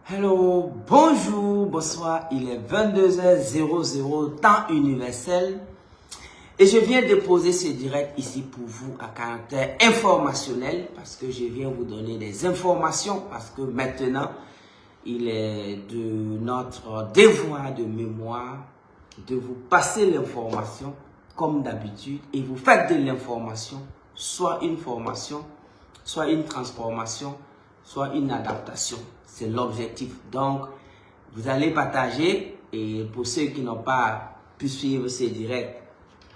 Hello, bonjour, bonsoir, il est 22h00, temps universel. Et je viens déposer ce direct ici pour vous à caractère informationnel parce que je viens vous donner des informations parce que maintenant, il est de notre devoir de mémoire de vous passer l'information comme d'habitude et vous faites de l'information soit une formation, soit une transformation, soit une adaptation. C'est l'objectif. Donc, vous allez partager et pour ceux qui n'ont pas pu suivre ce direct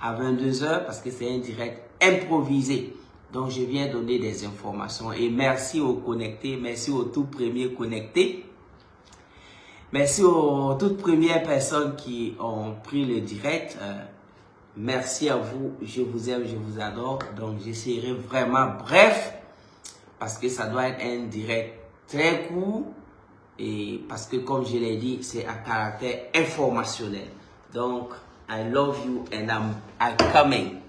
à 22h parce que c'est un direct improvisé. Donc, je viens donner des informations et merci aux connectés, merci aux tout premiers connectés. Merci aux toutes premières personnes qui ont pris le direct. Merci à vous, je vous aime, je vous adore. Donc, j'essaierai vraiment bref parce que ça doit être un direct très court et parce que comme je l'ai dit, c'est à caractère informationnel. Donc, I love you and I'm coming.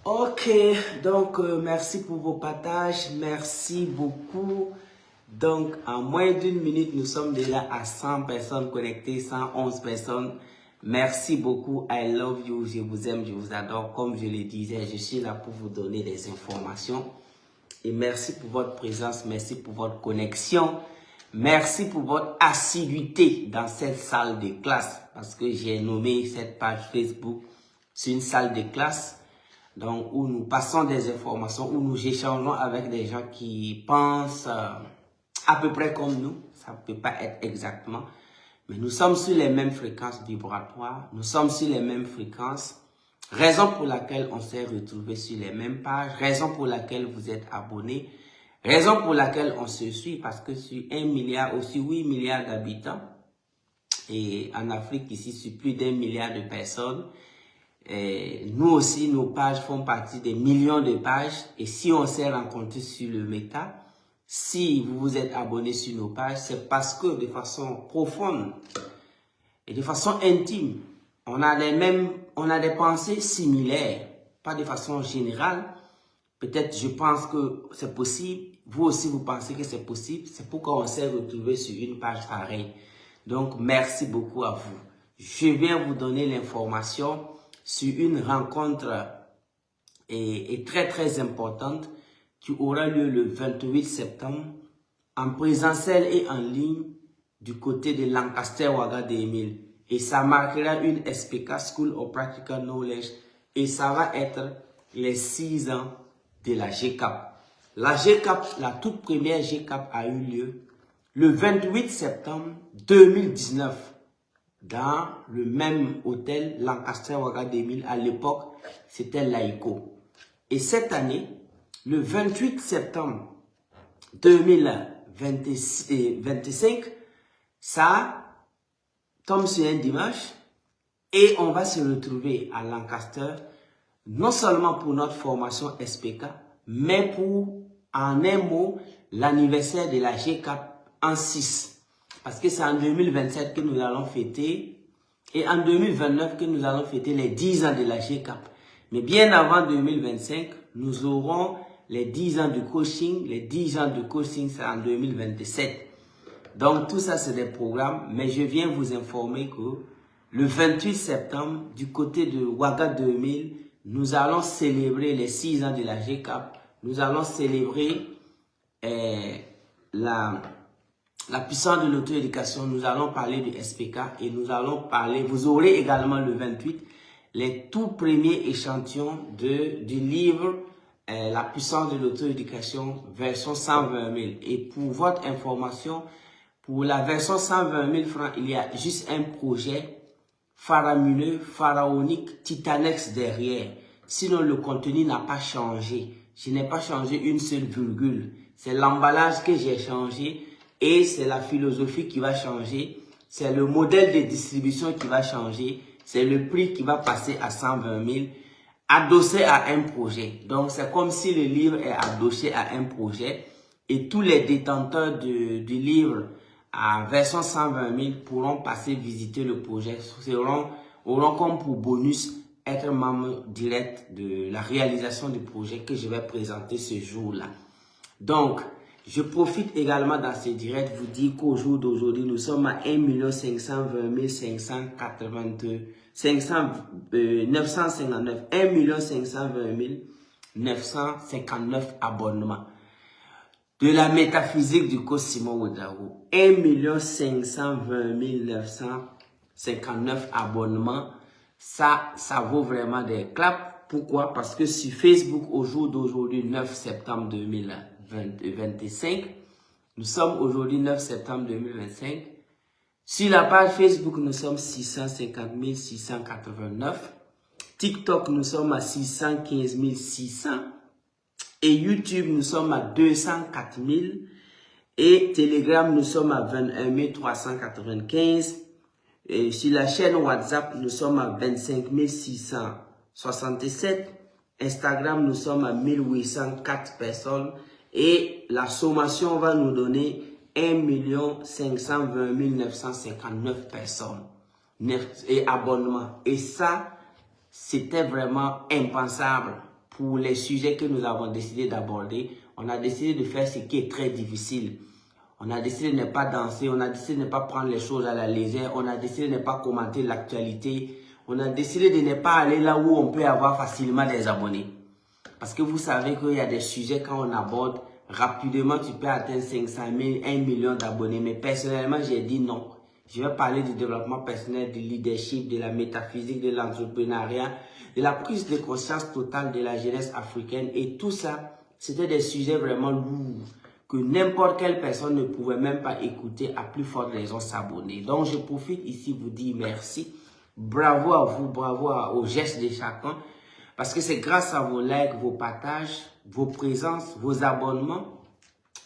Ok, donc merci pour vos partages, merci beaucoup. Donc, en moins d'une minute, nous sommes déjà à 100 personnes connectées, 111 personnes. Merci beaucoup, I love you, je vous aime, je vous adore. Comme je le disais, je suis là pour vous donner des informations. Et merci pour votre présence, merci pour votre connexion. Merci pour votre assiduité dans cette salle de classe. Parce que j'ai nommé cette page Facebook, c'est une salle de classe. Donc, où nous passons des informations, où nous échangeons avec des gens qui pensent à peu près comme nous. Ça ne peut pas être exactement. Mais nous sommes sur les mêmes fréquences vibratoires. Nous sommes sur les mêmes fréquences. Raison pour laquelle on s'est retrouvés sur les mêmes pages. Raison pour laquelle vous êtes abonnés. Raison pour laquelle on se suit. Parce que sur 1 milliard, aussi 8 milliards d'habitants. Et en Afrique, ici, sur plus d'1 milliard de personnes. Et nous aussi, nos pages font partie des millions de pages. Et si on s'est rencontrés sur le méta, si vous vous êtes abonné sur nos pages, c'est parce que de façon profonde et de façon intime, on a des pensées similaires, pas de façon générale. Peut-être je pense que c'est possible, vous aussi vous pensez que c'est possible, c'est pourquoi on s'est retrouvé sur une page pareille. Donc merci beaucoup à vous. Je viens vous donner l'information sur une rencontre et très importante qui aura lieu le 28 septembre en présentiel et en ligne du côté de Lancaster Ouaga 2000. Et ça marquera une SPK School of Practical Knowledge et ça va être les 6 ans de la GCAP. La GCAP, la toute première GCAP a eu lieu le 28 septembre 2019 dans le même hôtel Lancaster Ouaga 2000. À l'époque, c'était l'AICO. Et cette année, le 28 septembre 2025, ça tombe sur un dimanche et on va se retrouver à Lancaster, non seulement pour notre formation SPK, mais pour, en un mot, l'anniversaire de la GCAP en 6. Parce que c'est en 2027 que nous allons fêter et en 2029 que nous allons fêter les 10 ans de la GCAP. Mais bien avant 2025, nous aurons les 10 ans de coaching. Les 10 ans de coaching, c'est en 2027. Donc, tout ça, c'est des programmes. Mais je viens vous informer que le 28 septembre, du côté de Ouaga 2000, nous allons célébrer les 6 ans de la GCAP. Nous allons célébrer la puissance de l'auto-éducation. Nous allons parler du SPK et nous allons parler, vous aurez également le 28, les tout premiers échantillons du livre La puissance de l'auto-éducation version 120 000. Et pour votre information, pour la version 120 000 francs, il y a juste un projet faramineux, pharaonique, titanex derrière. Sinon, le contenu n'a pas changé. Je n'ai pas changé une seule virgule. C'est l'emballage que j'ai changé et c'est la philosophie qui va changer. C'est le modèle de distribution qui va changer. C'est le prix qui va passer à 120 000, adossé à un projet. Donc, c'est comme si le livre est adossé à un projet et tous les détenteurs du livre à version 120 000 pourront passer visiter le projet, seront auront comme pour bonus être membre direct de la réalisation du projet que je vais présenter ce jour-là. Donc, je profite également dans ce direct vous dire qu'au jour d'aujourd'hui, nous sommes à 1 520 582 959 1 520 959 abonnements de la métaphysique du coach Simon Ouedraogo. 1 520 959 abonnements. Ça vaut vraiment des claps. Pourquoi? Parce que sur Facebook, au jour d'aujourd'hui, 9 septembre 2025, nous sommes aujourd'hui 9 septembre 2025. Sur la page Facebook, nous sommes 650 689. TikTok, nous sommes à 615 600. Et YouTube, nous sommes à 204 000. Et Telegram, nous sommes à 21 395. Et sur la chaîne WhatsApp, nous sommes à 25 667. Instagram, nous sommes à 1804 personnes. Et la sommation va nous donner 1 520 959 personnes et abonnements. Et ça, c'était vraiment impensable pour les sujets que nous avons décidé d'aborder. On a décidé de faire ce qui est très difficile. On a décidé de ne pas danser, on a décidé de ne pas prendre les choses à la légère, on a décidé de ne pas commenter l'actualité, on a décidé de ne pas aller là où on peut avoir facilement des abonnés. Parce que vous savez qu'il y a des sujets quand on aborde, rapidement tu peux atteindre 500 000, 1 million d'abonnés. Mais personnellement, j'ai dit non. Je vais parler du développement personnel, du leadership, de la métaphysique, de l'entrepreneuriat, de la prise de conscience totale de la jeunesse africaine. Et tout ça, c'était des sujets vraiment lourds que n'importe quelle personne ne pouvait même pas écouter, à plus forte raison s'abonner. Donc, je profite ici vous dire merci. Bravo à vous, bravo aux gestes de chacun. Parce que c'est grâce à vos likes, vos partages, vos présences, vos abonnements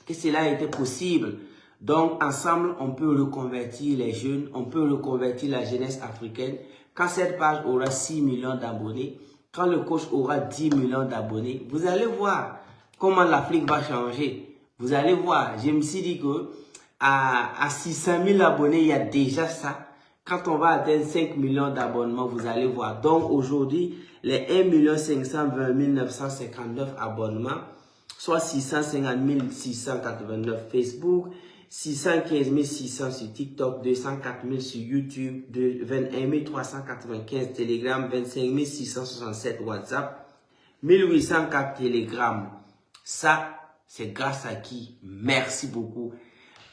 que cela a été possible. Donc, ensemble, on peut reconvertir les jeunes, on peut reconvertir la jeunesse africaine. Quand cette page aura 6 millions d'abonnés, quand le coach aura 10 millions d'abonnés, vous allez voir comment l'Afrique va changer. Vous allez voir, je me suis dit que à 600 000 abonnés, il y a déjà ça. Quand on va atteindre 5 millions d'abonnements, vous allez voir. Donc aujourd'hui, les 1 520 959 abonnements, soit 650 689 Facebook, 615 600 sur TikTok, 204 000 sur YouTube, 21 395 Telegram, 25 667 WhatsApp, 1804 Telegram. Ça, c'est grâce à qui? Merci beaucoup.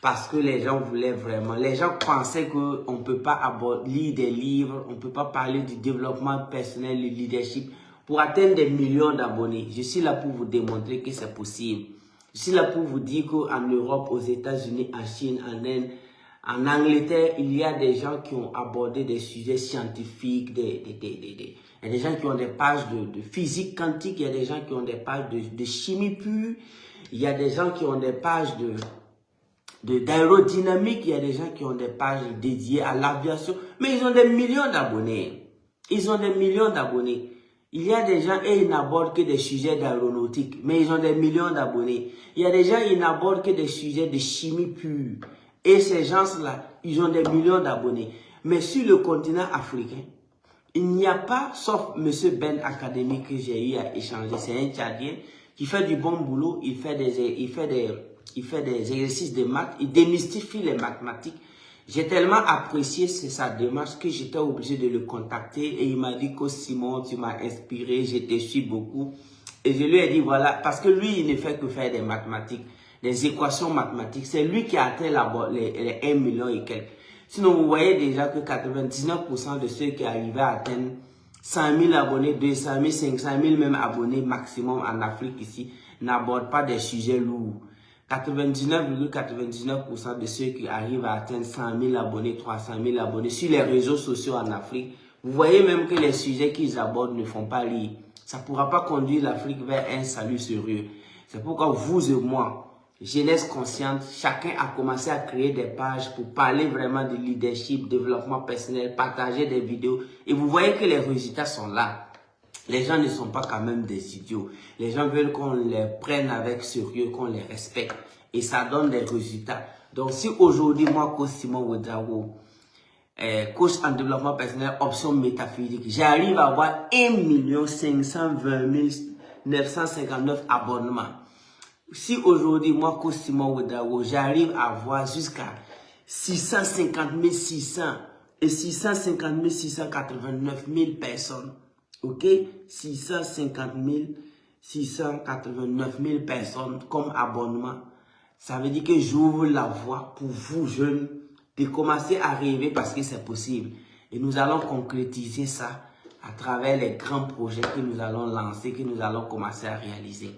Parce que les gens voulaient vraiment, les gens pensaient qu'on ne peut pas lire des livres, on ne peut pas parler du développement personnel, du leadership pour atteindre des millions d'abonnés. Je suis là pour vous démontrer que c'est possible. Je suis là pour vous dire qu'en Europe, aux États-Unis, en Chine, en Inde, en Angleterre, il y a des gens qui ont abordé des sujets scientifiques, il y a des gens qui ont des pages de physique quantique, il y a des gens qui ont des pages de chimie pure, il y a des gens qui ont des pages d'aérodynamique, il y a des gens qui ont des pages dédiées à l'aviation, mais ils ont des millions d'abonnés. Ils ont des millions d'abonnés. Il y a des gens et ils n'abordent que des sujets d'aéronautique, mais ils ont des millions d'abonnés. Il y a des gens ils n'abordent que des sujets de chimie pure. Et ces gens-là, ils ont des millions d'abonnés. Mais sur le continent africain, il n'y a pas, sauf M. Ben Academy que j'ai eu à échanger, c'est un Tchadien qui fait du bon boulot, il fait des exercices de maths, il démystifie les mathématiques. J'ai tellement apprécié sa démarche que j'étais obligé de le contacter et il m'a dit que Simon, tu m'as inspiré, je te suis beaucoup. Et je lui ai dit voilà, parce que lui, il ne fait que faire des mathématiques, des équations mathématiques. C'est lui qui a atteint les 1 million et quelques. Sinon, vous voyez déjà que 99% de ceux qui arrivaient à atteindre 100 000 abonnés, 200 000, 500 000 même abonnés maximum en Afrique ici, n'abordent pas des sujets lourds. 99,99% de ceux qui arrivent à atteindre 100 000 abonnés, 300 000 abonnés sur les réseaux sociaux en Afrique, vous voyez même que les sujets qu'ils abordent ne font pas lire. Ça ne pourra pas conduire l'Afrique vers un salut sérieux. C'est pourquoi vous et moi, jeunesse consciente, chacun a commencé à créer des pages pour parler vraiment de leadership, développement personnel, partager des vidéos. Et vous voyez que les résultats sont là. Les gens ne sont pas quand même des idiots. Les gens veulent qu'on les prenne avec sérieux, qu'on les respecte. Et ça donne des résultats. Donc si aujourd'hui, moi, coach Simon Ouedraogo, coach en développement personnel, option métaphysique. J'arrive à avoir 1 520 959 abonnements. Si aujourd'hui, moi, coach Simon Ouedraogo, j'arrive à avoir jusqu'à 650 600 et 650 689 000 personnes, ok, 650 689 000 personnes comme abonnement, ça veut dire que j'ouvre la voie pour vous jeunes de commencer à rêver parce que c'est possible. Et nous allons concrétiser ça à travers les grands projets que nous allons lancer, que nous allons commencer à réaliser.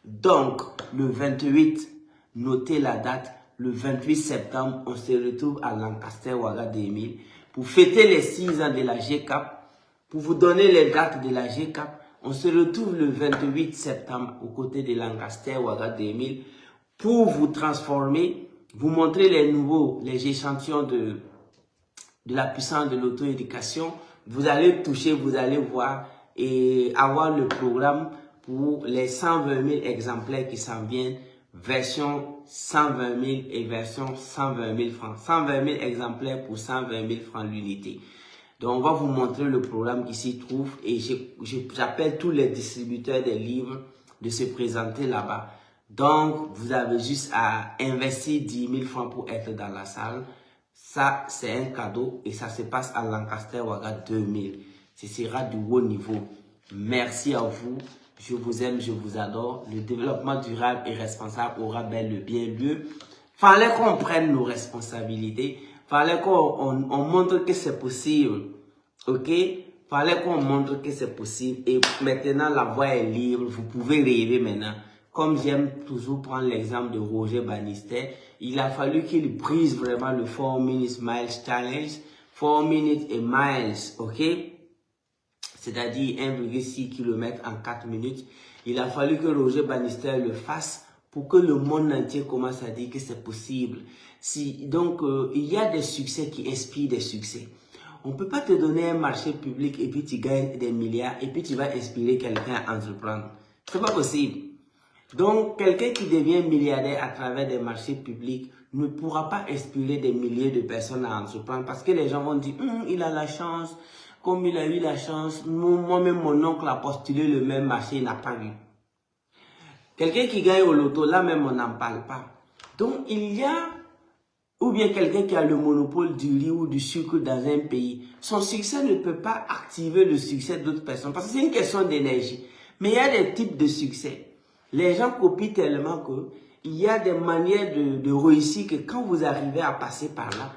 Donc, le 28, notez la date, le 28 septembre, on se retrouve à Lancaster, Ouaga 2000 pour fêter les 6 ans de la GCAP, pour vous donner les dates de la GCAP. On se retrouve le 28 septembre aux côtés de Lancaster, Ouaga 2000 pour vous transformer, vous montrer les échantillons de la puissance de l'auto-éducation. Vous allez toucher, vous allez voir et avoir le programme pour les 120 000 exemplaires qui s'en viennent, version 120 000 et version 120 000 francs. 120 000 exemplaires pour 120 000 francs l'unité. Donc, on va vous montrer le programme qui s'y trouve et j'appelle tous les distributeurs des livres de se présenter là-bas. Donc, vous avez juste à investir 10 000 francs pour être dans la salle. Ça, c'est un cadeau et ça se passe à Lancaster Ouaga 2000. Ce sera du haut niveau. Merci à vous. Je vous aime, je vous adore. Le développement durable et responsable aura bel et bien lieu. Fallait qu'on prenne nos responsabilités. Fallait qu'on montre que c'est possible. Ok? Fallait qu'on montre que c'est possible. Et maintenant, la voie est libre. Vous pouvez rêver maintenant. Comme j'aime toujours prendre l'exemple de Roger Bannister, il a fallu qu'il brise vraiment le 4 minutes miles challenge. 4 minutes et miles, ok? C'est-à-dire 1,6 km en 4 minutes. Il a fallu que Roger Bannister le fasse pour que le monde entier commence à dire que c'est possible. Donc, il y a des succès qui inspirent des succès. On ne peut pas te donner un marché public et puis tu gagnes des milliards et puis tu vas inspirer quelqu'un à entreprendre. C'est pas possible. Donc, quelqu'un qui devient milliardaire à travers des marchés publics ne pourra pas inspirer des milliers de personnes à entreprendre parce que les gens vont dire il a la chance, comme il a eu la chance, moi-même mon oncle a postulé le même marché, il n'a pas eu. Quelqu'un qui gagne au loto, là même on n'en parle pas. Donc, il y a, ou bien quelqu'un qui a le monopole du riz ou du sucre dans un pays, son succès ne peut pas activer le succès d'autres personnes parce que c'est une question d'énergie. Mais il y a des types de succès. Les gens copient tellement qu'il y a des manières de réussir que quand vous arrivez à passer par là,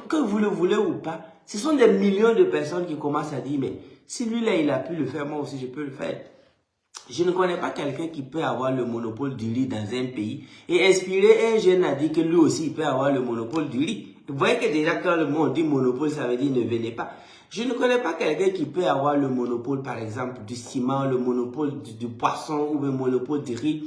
que vous le voulez ou pas, ce sont des millions de personnes qui commencent à dire, mais si lui-là, il a pu le faire, moi aussi, je peux le faire. Je ne connais pas quelqu'un qui peut avoir le monopole du riz dans un pays et inspirer un jeune à dire que lui aussi, il peut avoir le monopole du riz. Vous voyez que déjà, quand le monde dit monopole, ça veut dire ne venez pas. Je ne connais pas quelqu'un qui peut avoir le monopole, par exemple, du ciment, le monopole du poisson, ou le monopole du riz,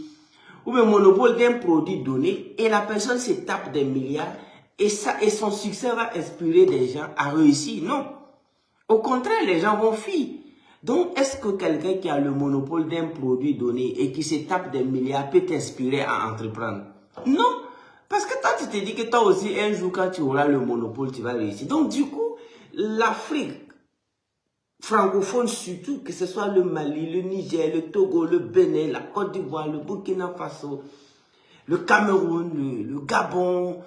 ou le monopole d'un produit donné, et la personne se tape des milliards, et son succès va inspirer des gens à réussir. Non. Au contraire, les gens vont fuir. Donc, est-ce que quelqu'un qui a le monopole d'un produit donné et qui se tape des milliards peut t'inspirer à entreprendre? Non. Parce que toi, tu te dis que toi aussi, un jour, quand tu auras le monopole, tu vas réussir. Donc, du coup, l'Afrique francophone surtout, que ce soit le Mali, le Niger, le Togo, le Bénin, la Côte d'Ivoire, le Burkina Faso, le Cameroun, le Gabon,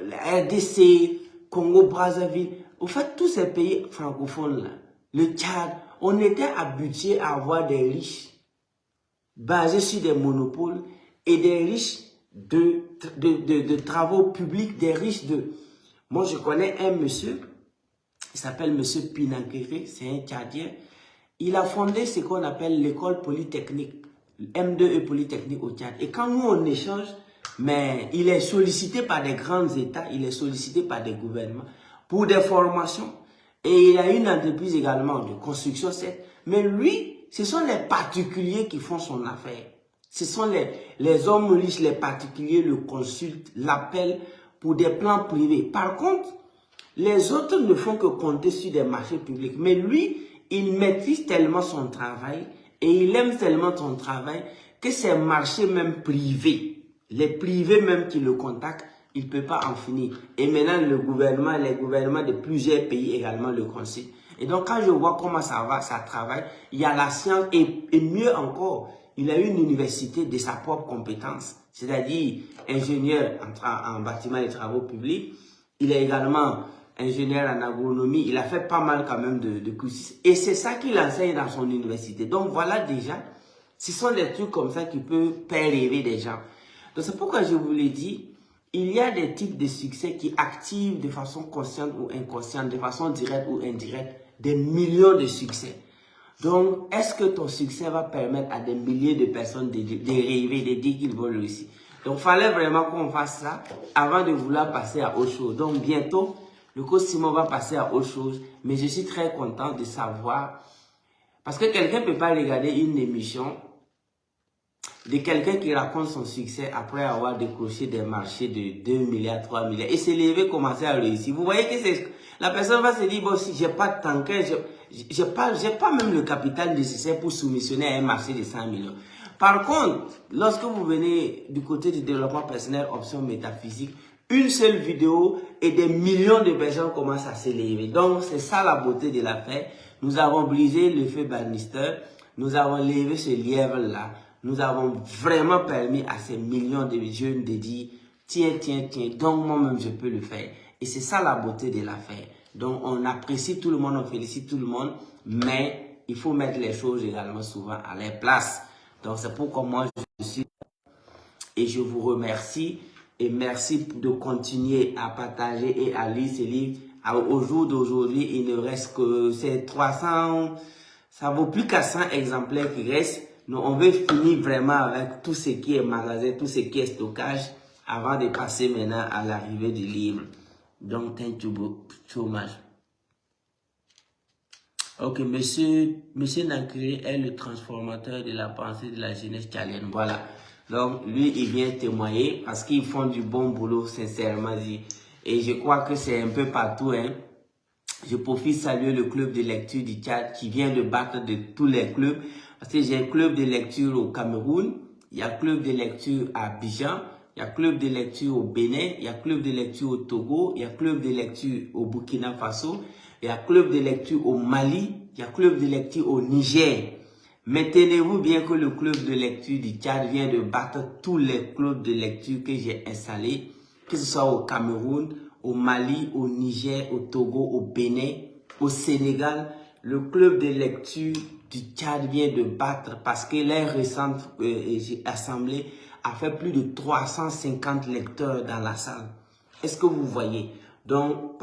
la RDC, Congo-Brazzaville, au fait, tous ces pays francophones-là, le Tchad, on était habitués à avoir des riches basés sur des monopoles et des riches de travaux publics, des riches de... Moi, je connais un monsieur, il s'appelle monsieur Pinankéré, c'est un Tchadien. Il a fondé ce qu'on appelle l'école polytechnique, M2E Polytechnique au Tchad. Et quand nous, on échange, mais il est sollicité par des grands États, il est sollicité par des gouvernements pour des formations. Et il a une entreprise également de construction, mais lui, ce sont les particuliers qui font son affaire. Ce sont les hommes riches, les particuliers le consultent, l'appellent pour des plans privés. Par contre, les autres ne font que compter sur des marchés publics. Mais lui, il maîtrise tellement son travail et il aime tellement son travail que ces marchés même privés, les privés même qui le contactent, il ne peut pas en finir. Et maintenant, les gouvernements de plusieurs pays également le consultent. Et donc, quand je vois comment ça va, ça travaille, il y a la science et mieux encore, il a une université de sa propre compétence. C'est-à-dire, ingénieur en bâtiment et travaux publics. Il est également ingénieur en agronomie. Il a fait pas mal quand même de cursus. Et c'est ça qu'il enseigne dans son université. Donc, voilà déjà, ce sont des trucs comme ça qui peuvent faire rêver des gens. Donc, c'est pourquoi je vous l'ai dit, il y a des types de succès qui activent de façon consciente ou inconsciente, de façon directe ou indirecte, des millions de succès. Donc, est-ce que ton succès va permettre à des milliers de personnes de rêver, de dire qu'ils vont réussir? Donc, il fallait vraiment qu'on fasse ça avant de vouloir passer à autre chose. Donc, bientôt, le coach Simon va passer à autre chose. Mais je suis très content de savoir. Parce que quelqu'un ne peut pas regarder une émission de quelqu'un qui raconte son succès après avoir décroché des marchés de 2 milliards, 3 milliards et se lever, commencer à réussir. Vous voyez que la personne va se dire, bon, si j'ai pas de tanker, j'ai pas même le capital nécessaire pour soumissionner à un marché de 100 millions. Par contre, lorsque vous venez du côté du développement personnel, option métaphysique, une seule vidéo et des millions de personnes commencent à se lever. Donc, c'est ça la beauté de l'affaire. Nous avons brisé le feu Bannister. Nous avons levé ce lièvre-là. Nous avons vraiment permis à ces millions de jeunes de dire, tiens, donc moi-même je peux le faire. Et c'est ça la beauté de l'affaire. Donc, on apprécie tout le monde, on félicite tout le monde, mais il faut mettre les choses également souvent à leur place. Donc, c'est pourquoi moi, je suis et je vous remercie. Et merci de continuer à partager et à lire ces livres. Au jour d'aujourd'hui, il ne reste que ces 300, ça vaut plus qu'à 100 exemplaires qui restent. Nous, on veut finir vraiment avec tout ce qui est magasin, tout ce qui est stockage, avant de passer maintenant à l'arrivée du livre. Donc, thank you so much. Ok, monsieur Nankiri est le transformateur de la pensée de la jeunesse tchadienne. Voilà. Donc, lui, il vient témoigner parce qu'ils font du bon boulot, sincèrement dit. Et je crois que c'est un peu partout, hein. Je profite de saluer le club de lecture du Tchad qui vient de battre de tous les clubs. Parce que j'ai un club de lecture au Cameroun, il y a un club de lecture à Abidjan, il y a un club de lecture au Bénin, il y a un club de lecture au Togo, il y a un club de lecture au Burkina Faso, il y a un club de lecture au Mali, il y a un club de lecture au Niger. Maintenez-vous bien que le club de lecture du Tchad vient de battre tous les clubs de lecture que j'ai installés, que ce soit au Cameroun, au Mali, au Niger, au Togo, au Bénin, au Sénégal. Le club de lecture du Tchad vient de battre parce que leur récente assemblée a fait plus de 350 lecteurs dans la salle. Est-ce que vous voyez? Donc,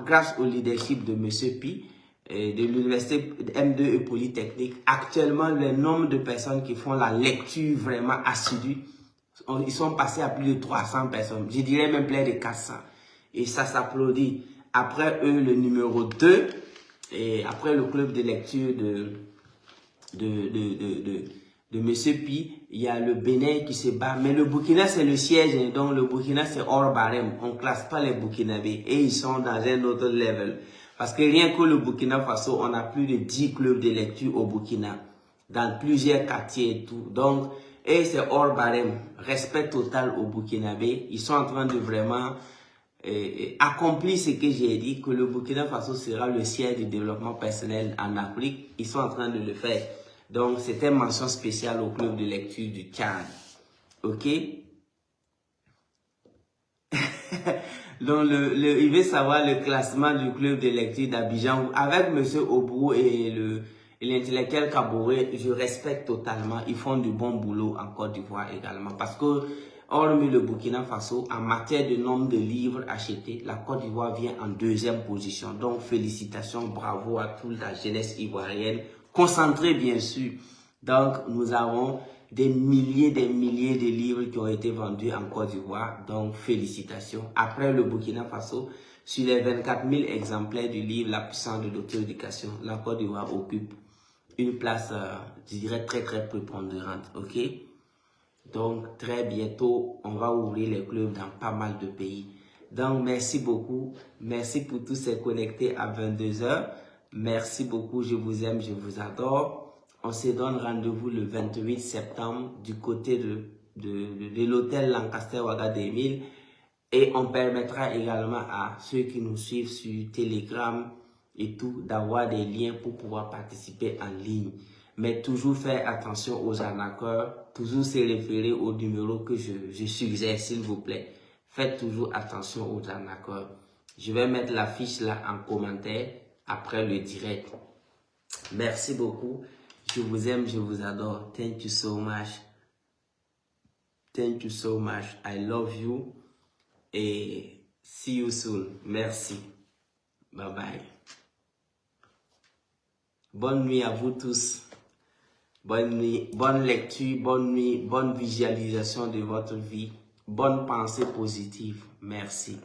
grâce au leadership de M. Pi, de l'université M2 et Polytechnique, actuellement, le nombre de personnes qui font la lecture vraiment assidue, ils sont passés à plus de 300 personnes. Je dirais même plus de 400. Et ça s'applaudit. Après eux, le numéro 2, et après le club de lecture de M. Pi, il y a le Bénin qui se bat. Mais le Burkina, c'est le siège. Hein, donc, le Burkina, c'est hors barème. On ne classe pas les Burkinabés. Et ils sont dans un autre level. Parce que rien que le Burkina Faso, on a plus de 10 clubs de lecture au Burkina. Dans plusieurs quartiers et tout. Donc, et c'est hors barème. Respect total aux Burkinabés. Ils sont en train de vraiment accomplir ce que j'ai dit, que le Burkina Faso sera le siège du développement personnel en Afrique. Ils sont en train de le faire. Donc, c'était une mention spéciale au club de lecture du Tchad. OK? Donc, il veut savoir le classement du club de lecture d'Abidjan. Avec M. Obrou et l'intellectuel Kaboré, je respecte totalement. Ils font du bon boulot en Côte d'Ivoire également. Parce que, hormis le Burkina Faso, en matière de nombre de livres achetés, la Côte d'Ivoire vient en 2e position. Donc, félicitations, bravo à toute la jeunesse ivoirienne. Concentrée, bien sûr. Donc, nous avons des milliers de livres qui ont été vendus en Côte d'Ivoire. Donc, félicitations. Après le Burkina Faso, sur les 24 000 exemplaires du livre La puissance de l'auto-éducation, la Côte d'Ivoire occupe une place, je dirais, très prépondérante. OK? Donc, très bientôt, on va ouvrir les clubs dans pas mal de pays. Donc, merci beaucoup. Merci pour tous ces connectés à 22 h. Merci beaucoup. Je vous aime, je vous adore. On se donne rendez-vous le 28 septembre du côté de l'hôtel Lancaster Ouaga 2000 Et on permettra également à ceux qui nous suivent sur Telegram et tout d'avoir des liens pour pouvoir participer en ligne. Mais toujours faire attention aux arnaqueurs, toujours se référer au numéro que je suggère, s'il vous plaît. Faites toujours attention aux arnaqueurs. Je vais mettre la fiche là en commentaire après le direct. Merci beaucoup. Je vous aime, je vous adore. Thank you so much. Thank you so much. I love you. Et see you soon. Merci. Bye bye. Bonne nuit à vous tous. Bonne nuit, bonne lecture, bonne nuit, bonne visualisation de votre vie. Bonne pensée positive. Merci.